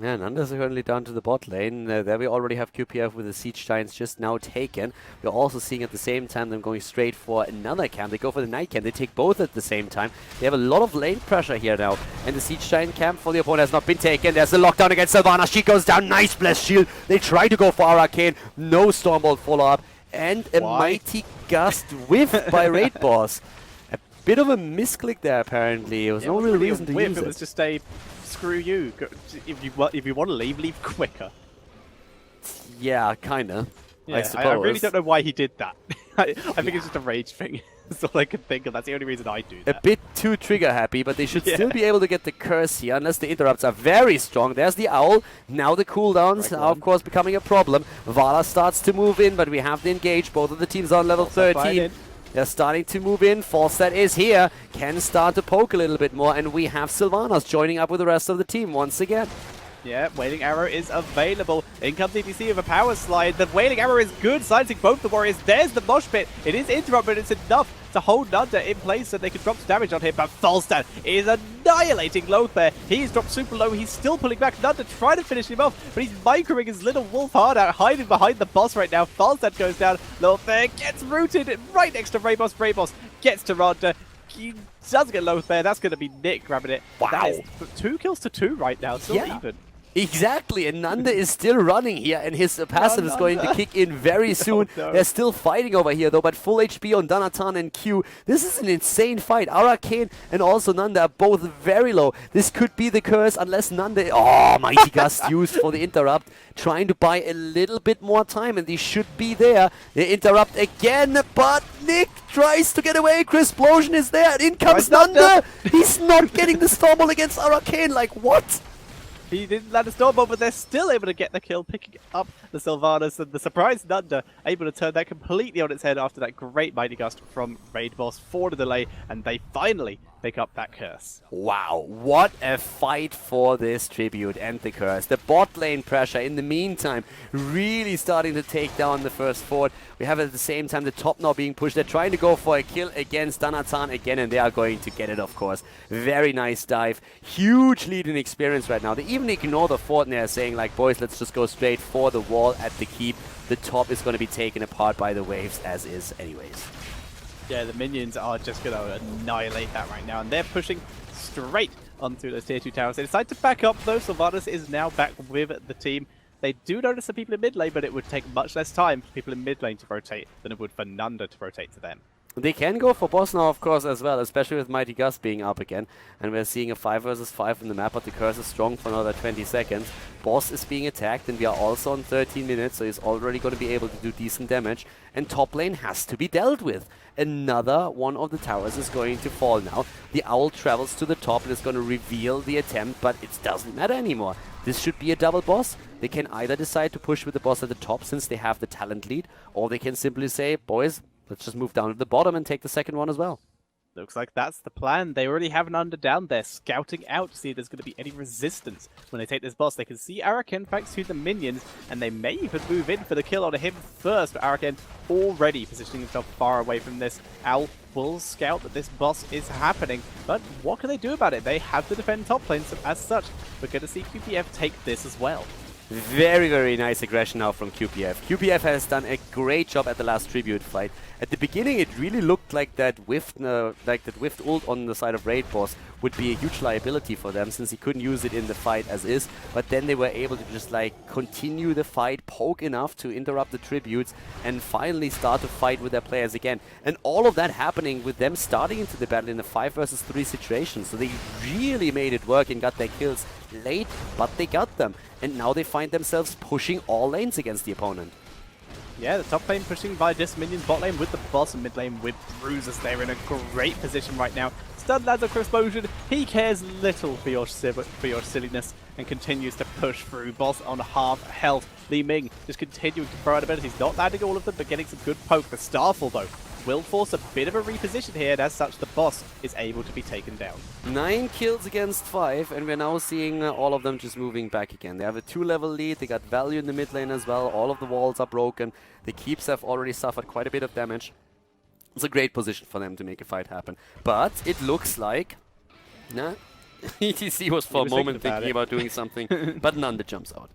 Yeah, Nanda's currently down to the bot lane. There we already have QPF with the Siege Giants just now taken. We're also seeing at the same time them going straight for another camp. They go for the night camp. They take both at the same time. They have a lot of lane pressure here now. And the Siege Giant camp for the opponent has not been taken. There's a lockdown against Sylvana. She goes down. Nice blessed shield. They try to go for Arcane. No Stormbolt follow-up. And a mighty gust whiff by Raid Boss. A bit of a misclick there apparently. There was no real reason to use it. It was just a screw you. If you want to leave quicker. Yeah, kinda. Yeah, I suppose. I really don't know why he did that. I think it's just a rage thing. That's all I can think of. That's the only reason I do that. A bit too trigger happy, but they should still be able to get the curse here, unless the interrupts are very strong. There's the owl. Now the cooldowns are, of course, becoming a problem. Vala starts to move in, but we have to engage. Both of the teams are on level 13. They're starting to move in. Falstad is here. Can start to poke a little bit more, and we have Sylvanas joining up with the rest of the team once again. Yeah, Wailing Arrow is available. In comes ETC with a power slide. The Wailing Arrow is good, silencing both the warriors. There's the mosh pit. It is interrupt, but it's enough to hold Nunda in place so they can drop some damage on him. But Falstad is annihilating Lothar. He's dropped super low. He's still pulling back. Nunda trying to finish him off, but he's microing his little wolf hard out, hiding behind the boss right now. Falstad goes down. Lothar gets rooted right next to Raybos. Raybos gets to Nunda. He does get Lothar. That's going to be Nick grabbing it. Wow. That is 2 kills to 2 right now. Still even. Exactly, and Nanda is still running here, and his passive is going to kick in very soon. They're still fighting over here, though, but full HP on Danatan and Q. This is an insane fight. Arcane and also Nanda are both very low. This could be the curse unless Nanda... Oh, Mighty Gust used for the interrupt. Trying to buy a little bit more time, and they should be there. They interrupt again, but Nick tries to get away. Chris-plosion is there, and in comes Nanda. He's not getting the Stormbolt against Arcane. Like, what? He didn't land a Stormbolt, but they're still able to get the kill, picking up the Sylvanas, and the surprise Nunda able to turn that completely on its head after that great Mighty Gust from Raid Boss for the delay, and they finally pick up that curse. Wow, what a fight for this tribute and the curse. The bot lane pressure in the meantime really starting to take down the first fort. We have at the same time the top now being pushed. They're trying to go for a kill against Danatan again, and they are going to get it, of course. Very nice dive. Huge lead in experience right now. They even ignore the fort and they're saying like, boys, let's just go straight for the wall at the keep. The top is going to be taken apart by the waves as is anyways. Yeah, the minions are just going to annihilate that right now, and they're pushing straight onto those tier 2 towers. They decide to back up, though. Sylvanas is now back with the team. They do notice the people in mid lane, but it would take much less time for people in mid lane to rotate than it would for Nunda to rotate to them. They can go for boss now, of course, as well, especially with Mighty Gust being up again. And we're seeing a 5 versus 5 in the map, but the curse is strong for another 20 seconds. Boss is being attacked, and we are also on 13 minutes, so he's already going to be able to do decent damage. And top lane has to be dealt with. Another one of the towers is going to fall now. The owl travels to the top and is going to reveal the attempt, but it doesn't matter anymore. This should be a double boss. They can either decide to push with the boss at the top since they have the talent lead, or they can simply say, boys, let's just move down to the bottom and take the second one as well. Looks like that's the plan. They already have an under down there, scouting out to see if there's going to be any resistance when they take this boss. They can see Araken thanks to the minions, and they may even move in for the kill on him first. But Araken already positioning himself far away from this. Owl will scout that this boss is happening, but what can they do about it? They have to defend top lane, so as such, we're going to see QPF take this as well. Very, very nice aggression now from QPF. QPF has done a great job at the last tribute fight. At the beginning, it really looked like that whiffed ult on the side of Raid Boss would be a huge liability for them since he couldn't use it in the fight as is. But then they were able to just like continue the fight, poke enough to interrupt the tributes, and finally start to fight with their players again. And all of that happening with them starting into the battle in a 5 versus 3 situation. So they really made it work and got their kills late, but they got them. And now they find themselves pushing all lanes against the opponent. Yeah, the top lane pushing via Dis Minions, bot lane with the boss, and mid lane with Bruisers. They're in a great position right now. Stun lands a explosion. He cares little for your silliness and continues to push through. Boss on half health. Li Ming just continuing to throw out abilities, not landing all of them, but getting some good poke. The Starfall, though, will force a bit of a reposition here, and as such, the boss is able to be taken down. 9 kills against 5, and we're now seeing all of them just moving back again. They have a 2-level lead, they got value in the mid lane as well, all of the walls are broken, the keeps have already suffered quite a bit of damage. It's a great position for them to make a fight happen. But it looks like... Nah, ETC was for a moment thinking about doing something, but Nanda jumps out.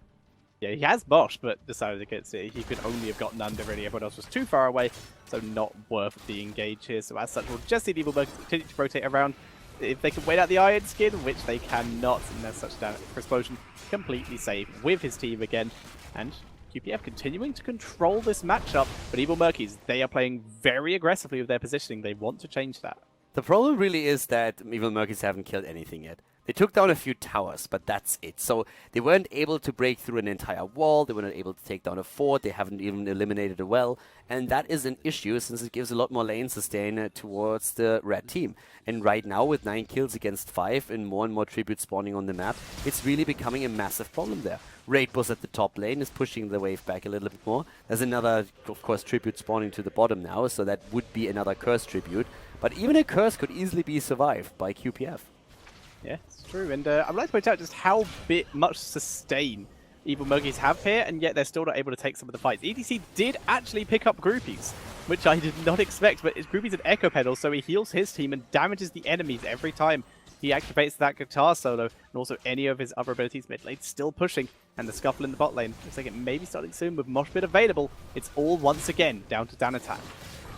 Yeah, he has Bosch, but decided against it. He could only have gotten under, really. Everyone else was too far away, so not worth the engage here. So as such, we'll just see the Evil Murkies continue to rotate around. If they can wait out the Iron Skin, which they cannot, and there's such damage for Explosion, completely safe with his team again. And QPF continuing to control this matchup, but Evil Murkies, they are playing very aggressively with their positioning. They want to change that. The problem really is that Evil Murkies haven't killed anything yet. They took down a few towers, but that's it. So they weren't able to break through an entire wall. They were not able to take down a fort. They haven't even eliminated a well. And that is an issue since it gives a lot more lane sustain towards the red team. And right now with 9 kills against 5 and more tributes spawning on the map, it's really becoming a massive problem there. Raid Boss at the top lane is pushing the wave back a little bit more. There's another, of course, tribute spawning to the bottom now, so that would be another curse tribute. But even a curse could easily be survived by QPF. Yeah, it's true. And I'd like to point out just how much sustain Evil Murkies have here, and yet they're still not able to take some of the fights. ETC did actually pick up Groupies, which I did not expect, but it's Groupies and Echo Pedal, so he heals his team and damages the enemies every time he activates that guitar solo, and also any of his other abilities. Mid lane still pushing, and the scuffle in the bot lane looks like it may be starting soon with Mosh Pit available. It's all once again down to Danatan.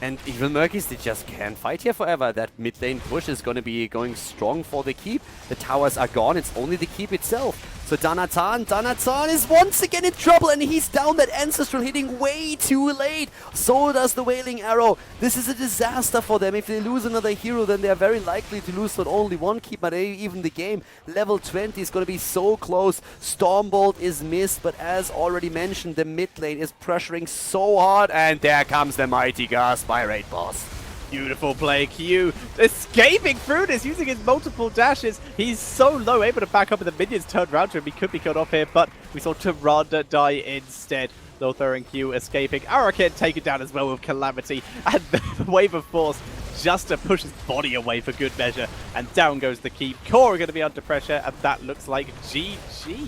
And Evil Murkies, they just can't fight here forever. That mid lane push is going to be going strong for the keep. The towers are gone. It's only the keep itself. So Danatan is once again in trouble, and he's down. That Ancestral hitting way too late. So does the Wailing Arrow. This is a disaster for them. If they lose another hero, then they're very likely to lose not only one keep, but even the game. Level 20 is going to be so close. Stormbolt is missed, but as already mentioned, the mid lane is pressuring so hard, and there comes the Mighty Gas by Raid Boss. Beautiful play, Q. Escaping through this, using his multiple dashes. He's so low, able to back up, and the minions turned around to him. He could be killed off here, but we saw Tyrande die instead. Lothar and Q escaping. Araken taken down as well with Calamity, and the wave of force just to push his body away for good measure. And down goes the keep. Core are going to be under pressure, and that looks like GG.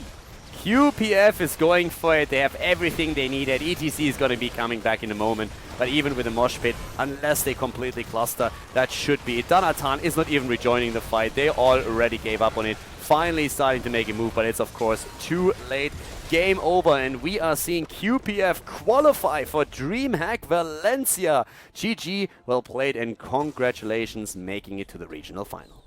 QPF is going for it. They have everything they needed. ETC is going to be coming back in a moment. But even with a mosh pit, unless they completely cluster, that should be it. Danatan is not even rejoining the fight. They already gave up on it. Finally starting to make a move, but it's of course too late. Game over, and we are seeing QPF qualify for Dreamhack Valencia. GG, well played, and congratulations making it to the regional final.